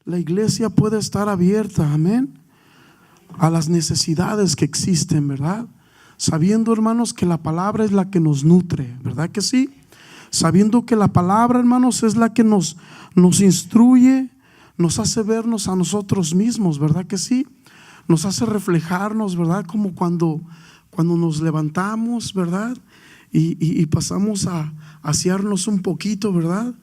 la iglesia puede estar abierta, amén, a las necesidades que existen, ¿verdad? Sabiendo, hermanos, que la palabra es la que nos nutre, ¿verdad que sí? Sabiendo que la palabra, hermanos, es la que nos instruye, nos hace vernos a nosotros mismos, ¿verdad que sí? Nos hace reflejarnos, ¿verdad? Como cuando nos levantamos, ¿verdad? Y pasamos a asearnos un poquito, ¿verdad?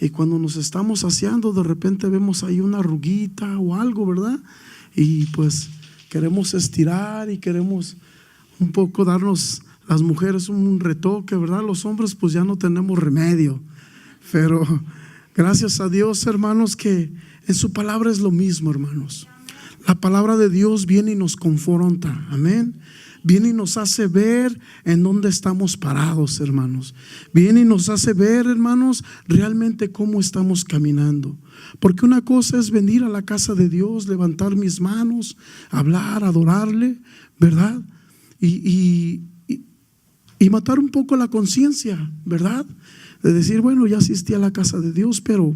Y cuando nos estamos aseando, de repente vemos ahí una arruguita o algo, ¿verdad? Y pues queremos estirar y queremos un poco darnos, las mujeres, un retoque, ¿verdad? Los hombres pues ya no tenemos remedio. Pero gracias a Dios, hermanos, que en su palabra es lo mismo, hermanos. La palabra de Dios viene y nos confronta, amén. Viene y nos hace ver en dónde estamos parados, hermanos. Viene y nos hace ver, hermanos, realmente cómo estamos caminando. Porque una cosa es venir a la casa de Dios, levantar mis manos, hablar, adorarle, ¿verdad? Y matar un poco la conciencia, ¿verdad? De decir, bueno, ya asistí a la casa de Dios, pero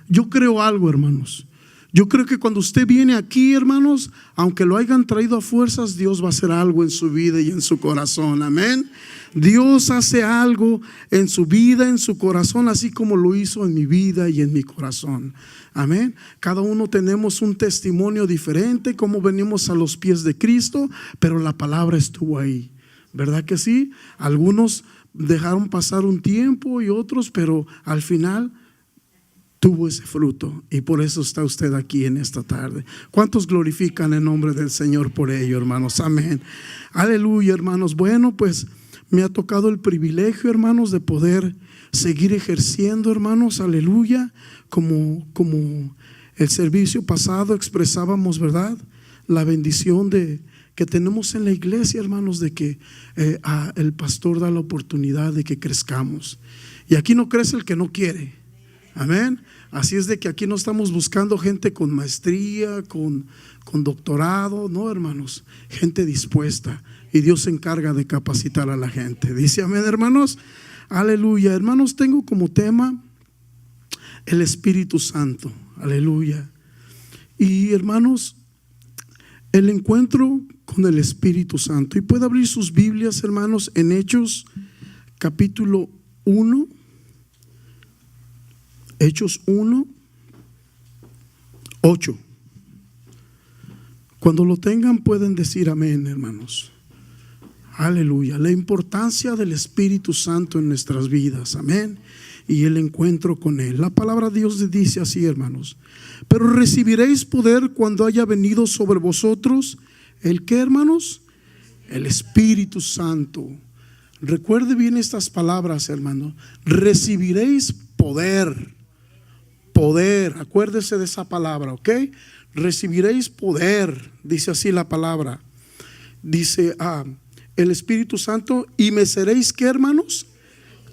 yo creo algo, hermanos. Yo creo que cuando usted viene aquí, hermanos, aunque lo hayan traído a fuerzas, Dios va a hacer algo en su vida y en su corazón, amén. Dios hace algo en su vida, en su corazón, así como lo hizo en mi vida y en mi corazón, amén. Cada uno tenemos un testimonio diferente, como venimos a los pies de Cristo, pero la palabra estuvo ahí, ¿verdad que sí? Algunos dejaron pasar un tiempo y otros, pero al final tuvo ese fruto, y por eso está usted aquí en esta tarde. ¿Cuántos glorifican el nombre del Señor por ello, hermanos? Amén. Aleluya, hermanos. Bueno, pues me ha tocado el privilegio, hermanos, de poder seguir ejerciendo, hermanos, aleluya, como el servicio pasado expresábamos, ¿verdad? La bendición que tenemos en la iglesia, hermanos, de que el pastor da la oportunidad de que crezcamos. Y aquí no crece el que no quiere, amén. Así es de que aquí no estamos buscando gente con maestría, con doctorado, no, hermanos, gente dispuesta, y Dios se encarga de capacitar a la gente. Dice amén, hermanos. Aleluya. Hermanos, tengo como tema el Espíritu Santo, aleluya. Y hermanos, el encuentro con el Espíritu Santo. Y puede abrir sus Biblias, hermanos, en Hechos capítulo 1. Hechos 1, 8. Cuando lo tengan pueden decir amén, hermanos. Aleluya. La importancia del Espíritu Santo en nuestras vidas, amén. Y el encuentro con Él. La palabra de Dios dice así, hermanos: pero recibiréis poder cuando haya venido sobre vosotros ¿el qué, hermanos? El Espíritu Santo. Recuerde bien estas palabras, hermano. Recibiréis poder. Poder, acuérdese de esa palabra, ¿ok? Recibiréis poder, dice así la palabra. Dice el Espíritu Santo, y me seréis, ¿qué, hermanos?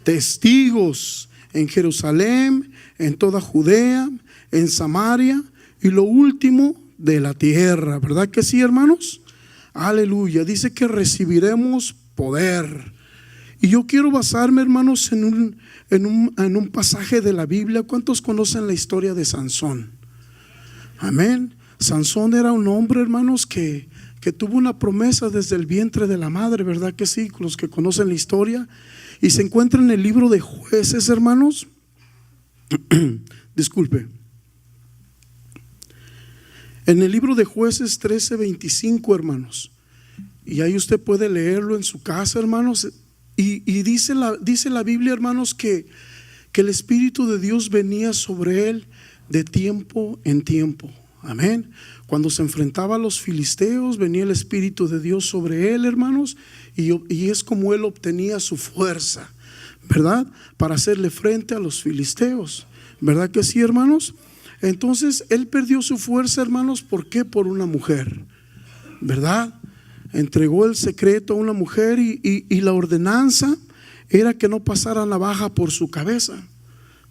Testigos en Jerusalén, en toda Judea, en Samaria y lo último de la tierra, ¿verdad que sí, hermanos? Aleluya. Dice que recibiremos poder. Y yo quiero basarme, hermanos, en un pasaje de la Biblia. ¿Cuántos conocen la historia de Sansón? Amén. Sansón era un hombre, hermanos, que tuvo una promesa desde el vientre de la madre, ¿verdad que sí? Los que conocen la historia. Y se encuentra en el libro de Jueces, hermanos. Disculpe. En el libro de Jueces 13:25, hermanos. Y ahí usted puede leerlo en su casa, hermanos. Y dice la Biblia, hermanos, que el Espíritu de Dios venía sobre él de tiempo en tiempo. Amén. Cuando se enfrentaba a los filisteos, venía el Espíritu de Dios sobre él, hermanos, y es como él obtenía su fuerza, ¿verdad? Para hacerle frente a los filisteos, ¿verdad que sí, hermanos? Entonces él perdió su fuerza, hermanos. ¿Por qué? Por una mujer, ¿verdad? Entregó el secreto a una mujer y la ordenanza era que no pasara navaja por su cabeza,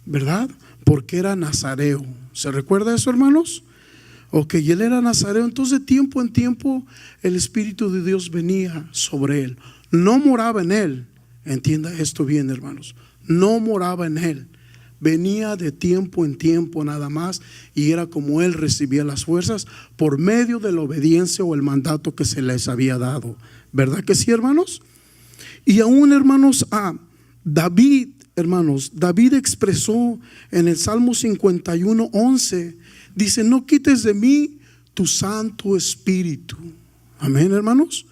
¿verdad? Porque era nazareo. ¿Se recuerda eso, hermanos? Ok, y él era nazareo. Entonces de tiempo en tiempo el Espíritu de Dios venía sobre él. No moraba en él. Entienda esto bien, hermanos. No moraba en él, venía de tiempo en tiempo nada más, y era como Él recibía las fuerzas por medio de la obediencia o el mandato que se les había dado. ¿Verdad que sí, hermanos? Y aún, hermanos, David expresó en el Salmo 51:11, dice: no quites de mí tu Santo Espíritu. Amén, hermanos.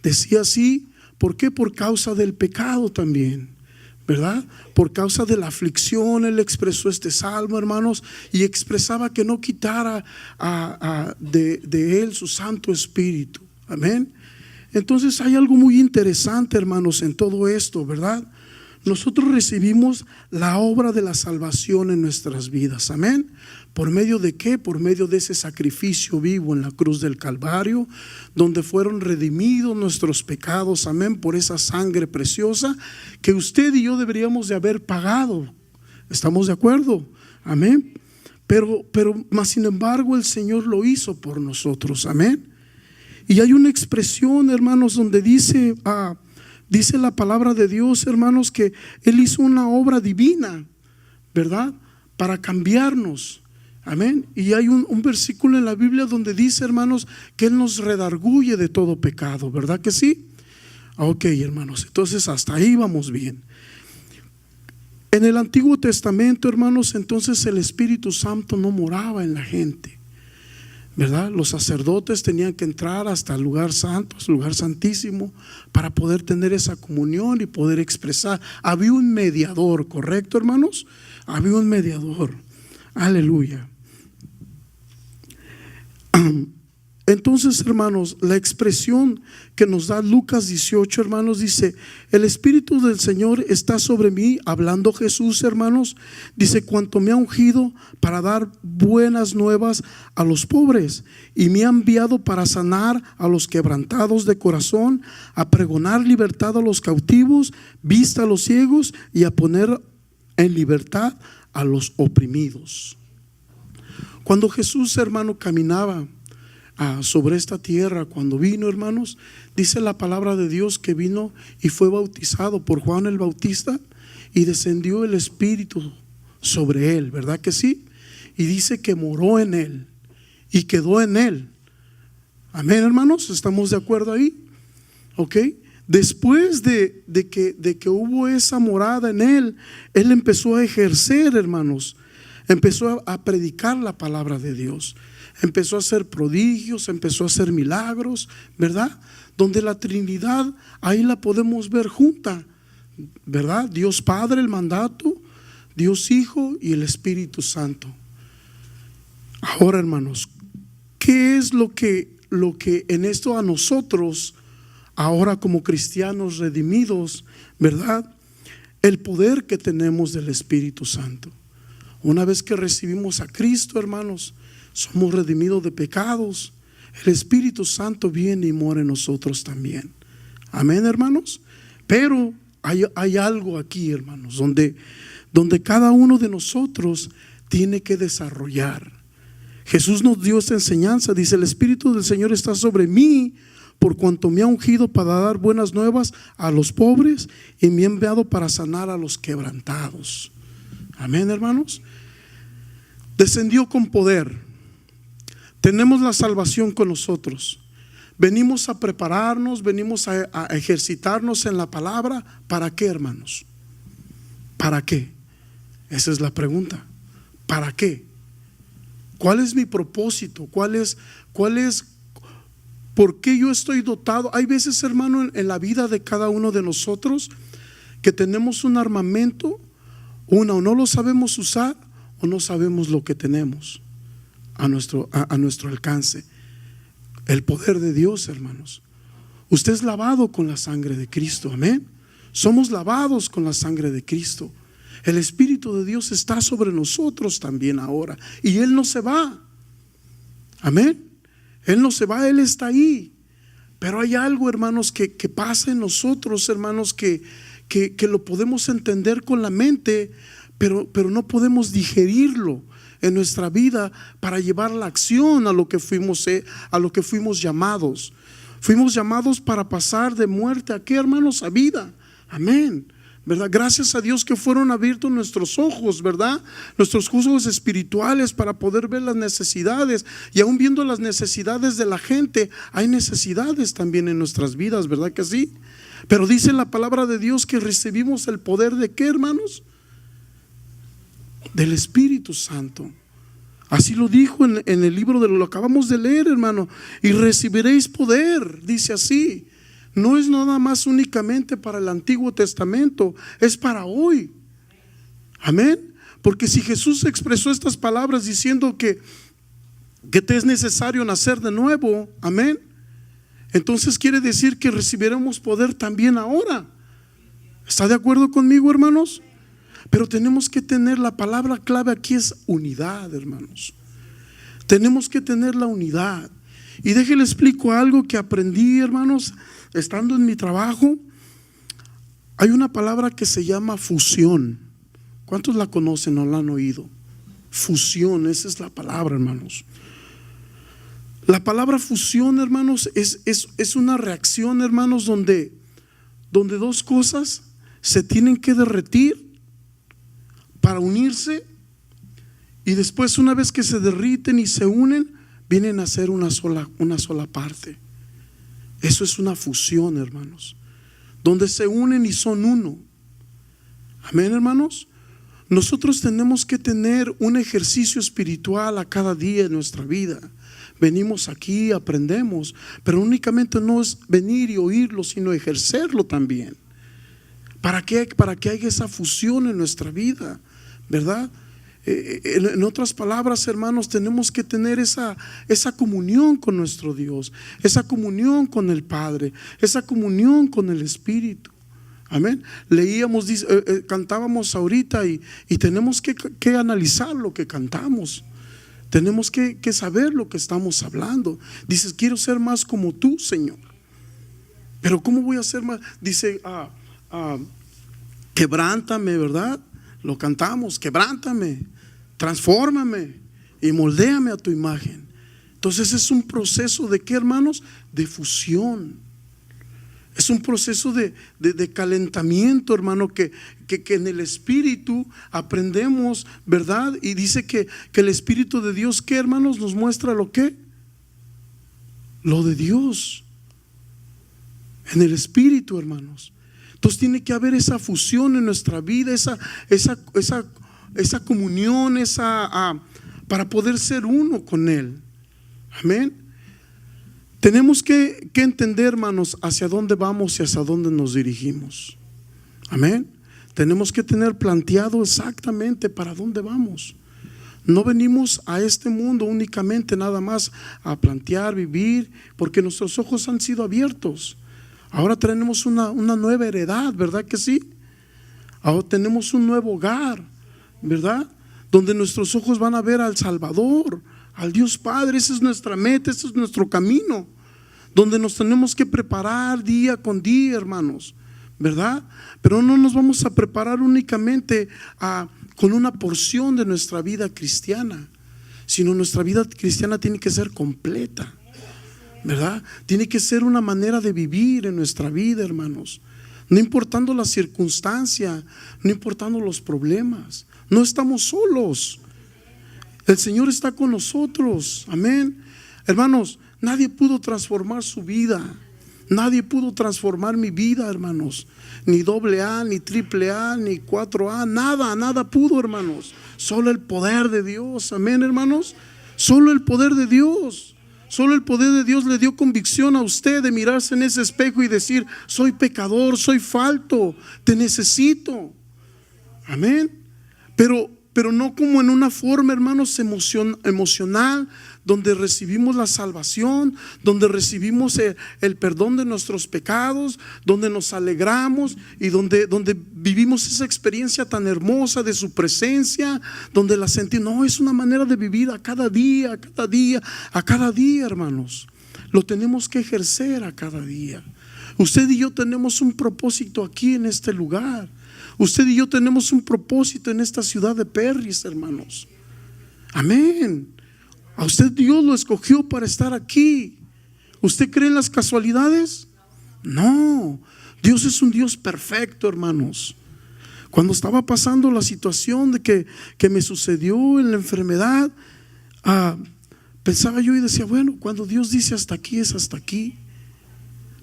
Decía así, ¿por qué? Por causa del pecado también, ¿verdad? Por causa de la aflicción, Él expresó este salmo, hermanos, y expresaba que no quitara de Él su Santo Espíritu. Amén. Entonces hay algo muy interesante, hermanos, en todo esto, ¿verdad? Nosotros recibimos la obra de la salvación en nuestras vidas. Amén. ¿Por medio de qué? Por medio de ese sacrificio vivo en la cruz del Calvario, donde fueron redimidos nuestros pecados. Amén. Por esa sangre preciosa que usted y yo deberíamos de haber pagado. ¿Estamos de acuerdo? Amén. Pero más sin embargo el Señor lo hizo por nosotros. Amén. Y hay una expresión, hermanos, donde dice la palabra de Dios, hermanos, que Él hizo una obra divina, ¿verdad? Para cambiarnos. Amén. Y hay un versículo en la Biblia donde dice, hermanos, que Él nos redarguye de todo pecado. ¿Verdad que sí? Ok, hermanos, entonces hasta ahí vamos bien. En el Antiguo Testamento, hermanos, entonces el Espíritu Santo no moraba en la gente, ¿verdad? Los sacerdotes tenían que entrar hasta el lugar santo, el lugar santísimo, para poder tener esa comunión y poder expresar. Había un mediador, ¿correcto, hermanos? Había un mediador. Aleluya. Entonces, hermanos, la expresión que nos da Lucas 18, hermanos, dice: el Espíritu del Señor está sobre mí, hablando Jesús, hermanos, dice: cuanto me ha ungido para dar buenas nuevas a los pobres, y me ha enviado para sanar a los quebrantados de corazón, a pregonar libertad a los cautivos, vista a los ciegos, y a poner en libertad a los oprimidos. Cuando Jesús, hermano, caminaba sobre esta tierra, cuando vino, hermanos, dice la palabra de Dios que vino y fue bautizado por Juan el Bautista, y descendió el Espíritu sobre él, ¿verdad que sí? Y dice que moró en él y quedó en él. Amén, hermanos, ¿estamos de acuerdo ahí? Ok. Después de que hubo esa morada en él, él empezó a ejercer, hermanos, empezó a predicar la palabra de Dios. Empezó a hacer prodigios, empezó a hacer milagros, ¿verdad? Donde la Trinidad, ahí la podemos ver junta, ¿verdad? Dios Padre, el mandato, Dios Hijo y el Espíritu Santo. Ahora, hermanos, ¿qué es lo que en esto a nosotros, ahora como cristianos redimidos, ¿verdad? El poder que tenemos del Espíritu Santo. Una vez que recibimos a Cristo, hermanos, somos redimidos de pecados. El Espíritu Santo viene y mora en nosotros también. Amén, hermanos. Pero hay algo aquí, hermanos, donde cada uno de nosotros tiene que desarrollar. Jesús nos dio esta enseñanza. Dice: el Espíritu del Señor está sobre mí, por cuanto me ha ungido para dar buenas nuevas a los pobres, y me ha enviado para sanar a los quebrantados. Amén, hermanos. Descendió con poder. Tenemos la salvación con nosotros. Venimos a prepararnos, venimos a ejercitarnos en la palabra. ¿Para qué, hermanos? ¿Para qué? Esa es la pregunta. ¿Para qué? ¿Cuál es mi propósito? ¿Cuál es por qué yo estoy dotado? Hay veces, hermano, en la vida de cada uno de nosotros que tenemos un armamento, o no lo sabemos usar, o no sabemos lo que tenemos a nuestro alcance. El poder de Dios, hermanos. Usted es lavado con la sangre de Cristo. Amén. Somos lavados con la sangre de Cristo. El Espíritu de Dios está sobre nosotros también ahora, y Él no se va. Amén. Él no se va, Él está ahí. Pero hay algo, hermanos, que pasa en nosotros, hermanos, que lo podemos entender con la mente, pero no podemos digerirlo en nuestra vida para llevar la acción a lo que fuimos llamados. Fuimos llamados para pasar de muerte a ¿qué, hermanos? A vida. Amén. ¿verdad? Gracias a Dios que fueron abiertos nuestros ojos, ¿verdad? Nuestros ojos espirituales para poder ver las necesidades. Y aún viendo las necesidades de la gente, hay necesidades también en nuestras vidas, ¿verdad que sí? Pero dice la palabra de Dios que recibimos el poder ¿de qué, hermanos? Del Espíritu Santo. Así lo dijo en el libro lo acabamos de leer, hermano. Y recibiréis poder, dice así. No es nada más únicamente para el Antiguo Testamento, es para hoy. Amén. Porque si Jesús expresó estas palabras diciendo que te es necesario nacer de nuevo, amén, entonces quiere decir que recibiremos poder también ahora. ¿Está de acuerdo conmigo, hermanos? Pero tenemos que tener, la palabra clave aquí es unidad, hermanos. Tenemos que tener la unidad. Y déjenle explico algo que aprendí, hermanos, estando en mi trabajo. Hay una palabra que se llama fusión. ¿Cuántos la conocen o la han oído? Fusión, esa es la palabra, hermanos. La palabra fusión, hermanos, es una reacción, hermanos, donde dos cosas se tienen que derretir para unirse, y después, una vez que se derriten y se unen, vienen a ser una sola parte. Eso es una fusión, hermanos, donde se unen y son uno. Amén, hermanos. Nosotros tenemos que tener un ejercicio espiritual a cada día en nuestra vida. Venimos aquí, aprendemos, pero únicamente no es venir y oírlo, sino ejercerlo también. ¿Para qué? Para que haya esa fusión en nuestra vida, ¿verdad? En otras palabras, hermanos, tenemos que tener esa comunión con nuestro Dios, esa comunión con el Padre, esa comunión con el Espíritu. Amén. Leíamos, cantábamos ahorita y tenemos que analizar lo que cantamos. Tenemos que saber lo que estamos hablando. Dices, quiero ser más como tú, Señor. Pero ¿cómo voy a ser más? Dice, quebrántame, ¿verdad? Lo cantamos, quebrántame, transfórmame y moldéame a tu imagen. Entonces es un proceso de ¿qué, hermanos? De fusión. Es un proceso de calentamiento, hermano, que en el Espíritu aprendemos, ¿verdad? Y dice que el Espíritu de Dios, ¿qué, hermanos? Nos muestra lo que, lo de Dios en el Espíritu, hermanos. Entonces tiene que haber esa fusión en nuestra vida, esa comunión, para poder ser uno con Él. Amén. Tenemos que entender, hermanos, hacia dónde vamos y hacia dónde nos dirigimos. Amén. Tenemos que tener planteado exactamente para dónde vamos. No venimos a este mundo únicamente nada más a plantear, vivir, porque nuestros ojos han sido abiertos. Ahora tenemos una nueva heredad, ¿verdad que sí? Ahora tenemos un nuevo hogar, ¿verdad? Donde nuestros ojos van a ver al Salvador, al Dios Padre. Esa es nuestra meta, ese es nuestro camino, donde nos tenemos que preparar día con día, hermanos, ¿verdad? Pero no nos vamos a preparar únicamente con una porción de nuestra vida cristiana, sino nuestra vida cristiana tiene que ser completa, ¿verdad? Tiene que ser una manera de vivir en nuestra vida, hermanos. No importando la circunstancia, no importando los problemas, no estamos solos. El Señor está con nosotros, amén. Hermanos, nadie pudo transformar su vida. Nadie pudo transformar mi vida, hermanos. Ni AA, ni AAA, ni 4A, nada pudo, hermanos. Solo el poder de Dios, amén, hermanos. Solo el poder de Dios. Solo el poder de Dios le dio convicción a usted de mirarse en ese espejo y decir: soy pecador, soy falto, te necesito. Amén. Pero no como en una forma, hermanos, emocional, donde recibimos la salvación, donde recibimos el perdón de nuestros pecados, donde nos alegramos y donde vivimos esa experiencia tan hermosa de su presencia, donde la sentimos. No, es una manera de vivir a cada día, hermanos. Lo tenemos que ejercer a cada día. Usted y yo tenemos un propósito aquí en este lugar. Usted y yo tenemos un propósito en esta ciudad de Perris, hermanos. Amén. A usted Dios lo escogió para estar aquí. ¿Usted cree en las casualidades? No. Dios es un Dios perfecto, hermanos. Cuando estaba pasando la situación de que me sucedió en la enfermedad, pensaba yo y decía, bueno, cuando Dios dice hasta aquí es hasta aquí,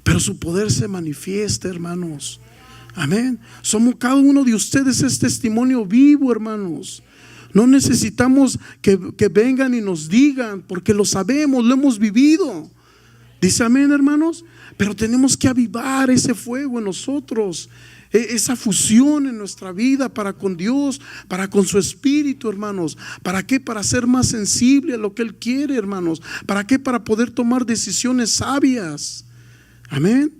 pero su poder se manifiesta, hermanos. Amén. Cada uno de ustedes es testimonio vivo, hermanos. No necesitamos que vengan y nos digan, porque lo sabemos, lo hemos vivido. Dice amén, hermanos. Pero tenemos que avivar ese fuego en nosotros, esa fusión en nuestra vida para con Dios, para con su Espíritu, hermanos. ¿Para qué? Para ser más sensible a lo que Él quiere, hermanos. ¿Para qué? Para poder tomar decisiones sabias. Amén.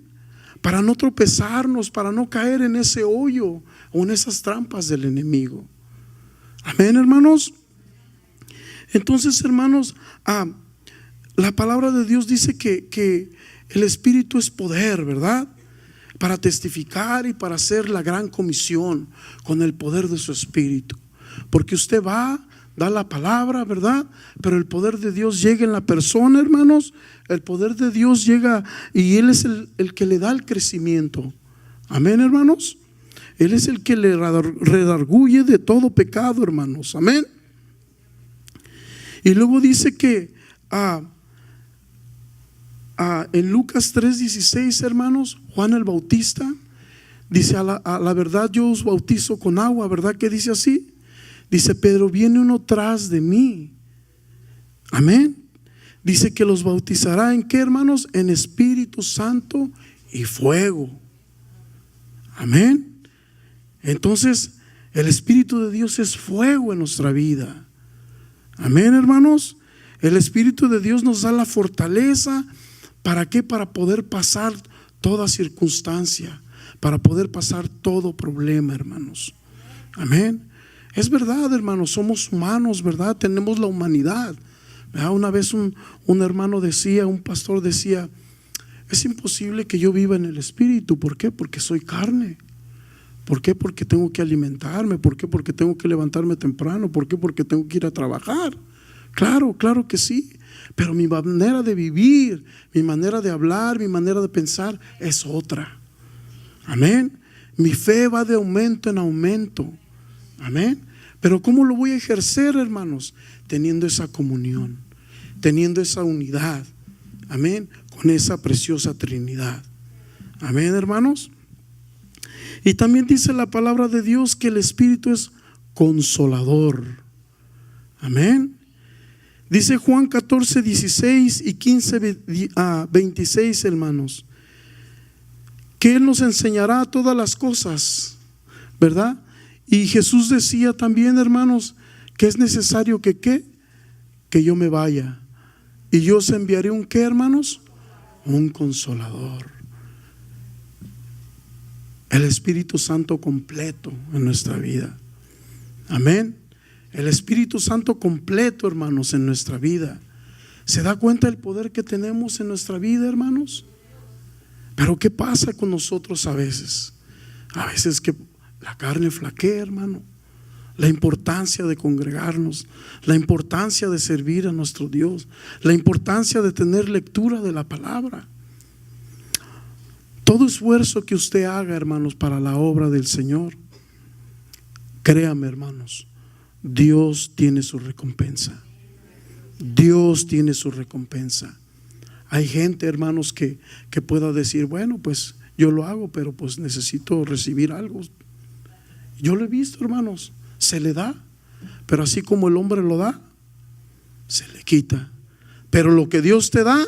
Para no tropezarnos, para no caer en ese hoyo o en esas trampas del enemigo. Amén, hermanos. Entonces, hermanos, la palabra de Dios dice que el Espíritu es poder, ¿verdad? Para testificar y para hacer la gran comisión con el poder de su Espíritu. Porque usted va, da la palabra, ¿verdad? Pero el poder de Dios llega en la persona, hermanos. El poder de Dios llega y Él es el que le da el crecimiento. Amén, hermanos. Él es el que le redarguye de todo pecado, hermanos. Amén. Y luego dice que en Lucas 3:16, hermanos, Juan el Bautista dice: a la verdad yo os bautizo con agua, ¿verdad? Que dice así. Dice: pero viene uno tras de mí. Amén. Dice que los bautizará ¿en qué, hermanos? En Espíritu Santo y fuego. Amén. Entonces el Espíritu de Dios es fuego en nuestra vida. Amén, hermanos. El Espíritu de Dios nos da la fortaleza. ¿Para qué? Para poder pasar toda circunstancia, para poder pasar todo problema, hermanos. Amén. Es verdad, hermanos, somos humanos, ¿verdad? Tenemos la humanidad. Una vez un hermano decía, un pastor decía: es imposible que yo viva en el Espíritu. ¿Por qué? Porque soy carne. ¿Por qué? Porque tengo que alimentarme. ¿Por qué? Porque tengo que levantarme temprano. ¿Por qué? Porque tengo que ir a trabajar. Claro, claro que sí. Pero mi manera de vivir, mi manera de hablar, mi manera de pensar es otra. Amén. Mi fe va de aumento en aumento. Amén. Pero ¿cómo lo voy a ejercer, hermanos? Teniendo esa comunión, teniendo esa unidad. Amén. Con esa preciosa Trinidad. Amén, hermanos. Y también dice la palabra de Dios que el Espíritu es consolador. Amén. Dice Juan 14:16 y 15:26, hermanos, que Él nos enseñará todas las cosas, ¿verdad? Y Jesús decía también, hermanos, que es necesario que yo me vaya. Y yo os enviaré un ¿qué, hermanos? Un consolador. El Espíritu Santo completo en nuestra vida. Amén. El Espíritu Santo completo, hermanos, en nuestra vida. ¿Se da cuenta del poder que tenemos en nuestra vida, hermanos? Pero ¿qué pasa con nosotros a veces? A veces que la carne flaquea, hermano. La importancia de congregarnos, la importancia de servir a nuestro Dios, la importancia de tener lectura de la palabra. Todo esfuerzo que usted haga, hermanos, para la obra del Señor, créame, hermanos, Dios tiene su recompensa. Dios tiene su recompensa. Hay gente, hermanos, que pueda decir: bueno, pues yo lo hago, pero pues necesito recibir algo. Yo lo he visto, hermanos, se le da, pero así como el hombre lo da, se le quita. Pero lo que Dios te da,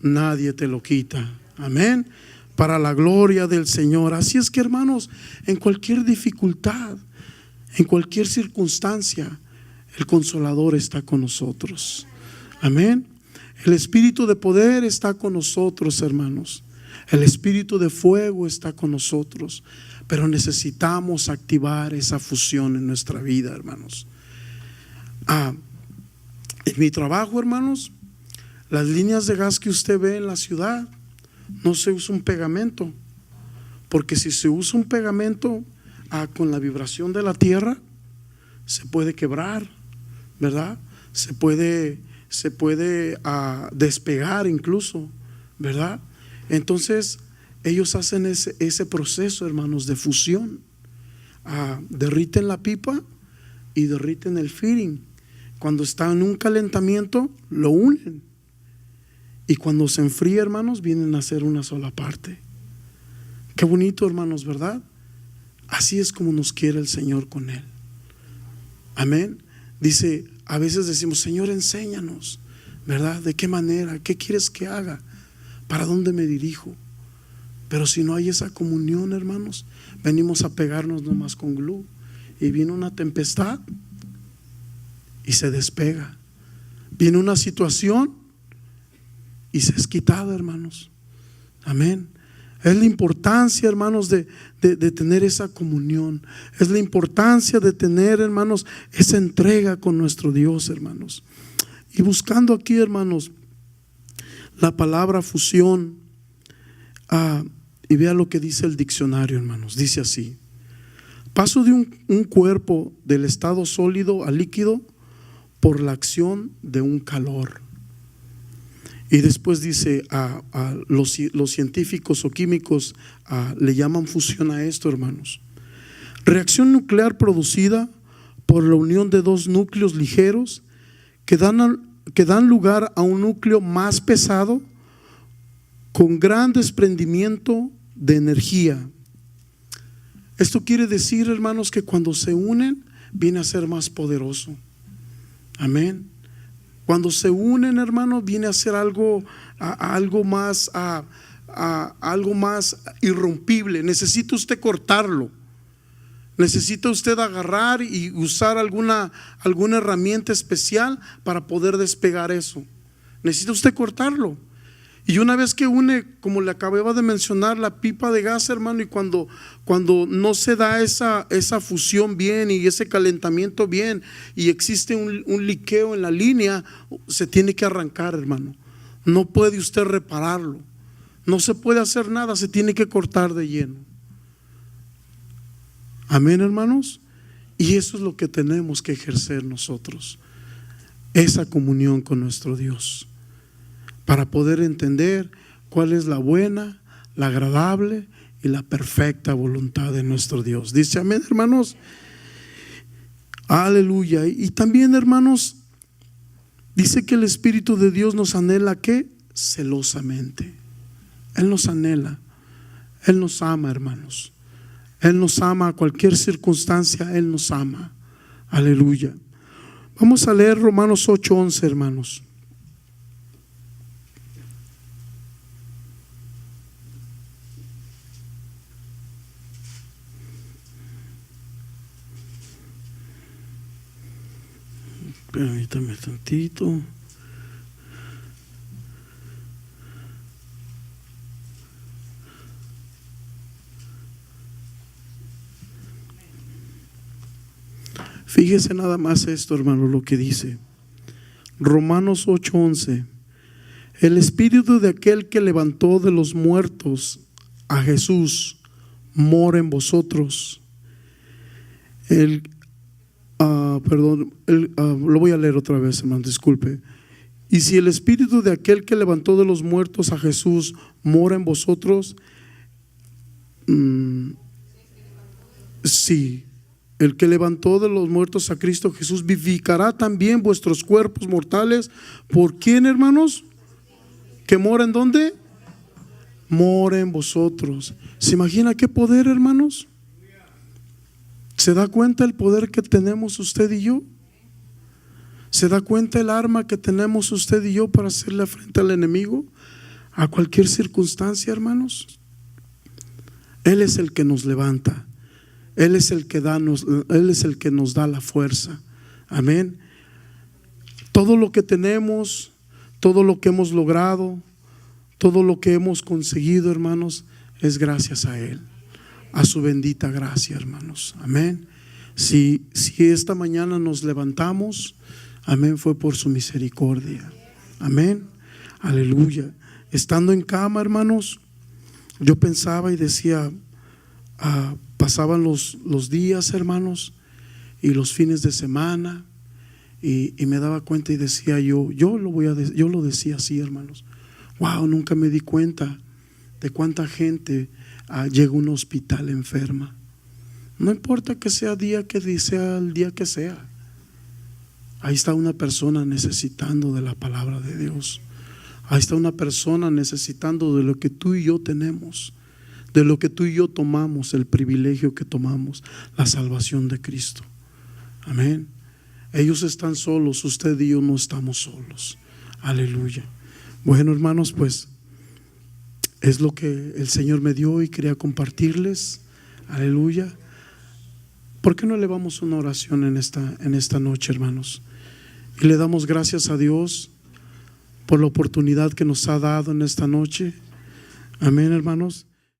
nadie te lo quita. Amén. Para la gloria del Señor. Así es que, hermanos, en cualquier dificultad, en cualquier circunstancia, el Consolador está con nosotros. Amén. El Espíritu de poder está con nosotros, hermanos. El Espíritu de fuego está con nosotros. Pero necesitamos activar esa fusión en nuestra vida, hermanos. En mi trabajo, hermanos, las líneas de gas que usted ve en la ciudad, no se usa un pegamento. Porque si se usa un pegamento, con la vibración de la tierra, se puede quebrar, ¿verdad? Se puede despegar incluso, ¿verdad? Entonces ellos hacen ese proceso, hermanos, de fusión. derriten la pipa y derriten el fitting. Cuando está en un calentamiento, lo unen. Y cuando se enfría, hermanos, vienen a ser una sola parte. Qué bonito, hermanos, ¿verdad? Así es como nos quiere el Señor con Él. Amén. Dice, a veces decimos, Señor, enséñanos, ¿verdad? ¿De qué manera? ¿Qué quieres que haga? ¿Para dónde me dirijo? Pero si no hay esa comunión, hermanos, venimos a pegarnos nomás con glue y viene una tempestad y se despega. Viene una situación y se es quitada, hermanos. Amén. Es la importancia, hermanos, de tener esa comunión. Es la importancia de tener, hermanos, esa entrega con nuestro Dios, hermanos. Y buscando aquí, hermanos, la palabra fusión, y vea lo que dice el diccionario, hermanos. Dice así: paso de un cuerpo del estado sólido a líquido por la acción de un calor. Y después dice, los científicos o químicos le llaman fusión a esto, hermanos: reacción nuclear producida por la unión de dos núcleos ligeros que dan lugar a un núcleo más pesado con gran desprendimiento de energía. Esto quiere decir, hermanos, que cuando se unen viene a ser más poderoso. Amén. Cuando se unen, hermanos, viene a ser algo más irrompible. Necesita usted cortarlo. Necesita usted agarrar y usar alguna herramienta especial para poder despegar eso. Necesita usted cortarlo. Y una vez que une, como le acababa de mencionar, la pipa de gas, hermano, y cuando no se da esa fusión bien y ese calentamiento bien, y existe un liqueo en la línea, se tiene que arrancar, hermano. No puede usted repararlo. No se puede hacer nada, se tiene que cortar de lleno. Amén, hermanos. Y eso es lo que tenemos que ejercer nosotros, esa comunión con nuestro Dios, para poder entender cuál es la buena, la agradable y la perfecta voluntad de nuestro Dios. Dice amén, hermanos. Aleluya. Y también, hermanos, dice que el Espíritu de Dios nos anhela, ¿qué? Celosamente. Él nos anhela. Él nos ama, hermanos. Él nos ama a cualquier circunstancia. Él nos ama. Aleluya. Vamos a leer Romanos 8:11, hermanos. Permítame tantito. Fíjese nada más esto, hermano, lo que dice Romanos 8:11: el espíritu de aquel que levantó de los muertos a Jesús mora en vosotros. Lo voy a leer otra vez, hermano, disculpe. Y si el espíritu de aquel que levantó de los muertos a Jesús mora en vosotros, sí, el que levantó de los muertos a Cristo Jesús vivificará también vuestros cuerpos mortales. ¿Por quién, hermanos? ¿Que mora en dónde? Mora en vosotros. ¿Se imagina qué poder, hermanos? ¿Se da cuenta el poder que tenemos usted y yo? ¿Se da cuenta el arma que tenemos usted y yo para hacerle frente al enemigo? A cualquier circunstancia, hermanos. Él es el que nos levanta. Él es el que nos da la fuerza. Amén. Todo lo que tenemos, todo lo que hemos logrado, todo lo que hemos conseguido, hermanos, es gracias a Él, a su bendita gracia, hermanos. Amén. Si esta mañana nos levantamos, amén, fue por su misericordia. Amén. Aleluya. Estando en cama, hermanos, yo pensaba y decía, pasaban los días, hermanos, y los fines de semana, y me daba cuenta y decía yo lo decía así, hermanos: wow, nunca me di cuenta de cuánta gente llega a un hospital enferma. No importa que sea sea el día que sea. Ahí está una persona necesitando de la palabra de Dios. Ahí está una persona necesitando de lo que tú y yo tenemos, de lo que tú y yo tomamos, el privilegio que tomamos, la salvación de Cristo. Amén. Ellos están solos, usted y yo no estamos solos. Aleluya. Bueno, hermanos, pues es lo que el Señor me dio y quería compartirles. Aleluya. ¿Por qué no elevamos una oración en esta noche, hermanos? Y le damos gracias a Dios por la oportunidad que nos ha dado en esta noche. Amén, hermanos.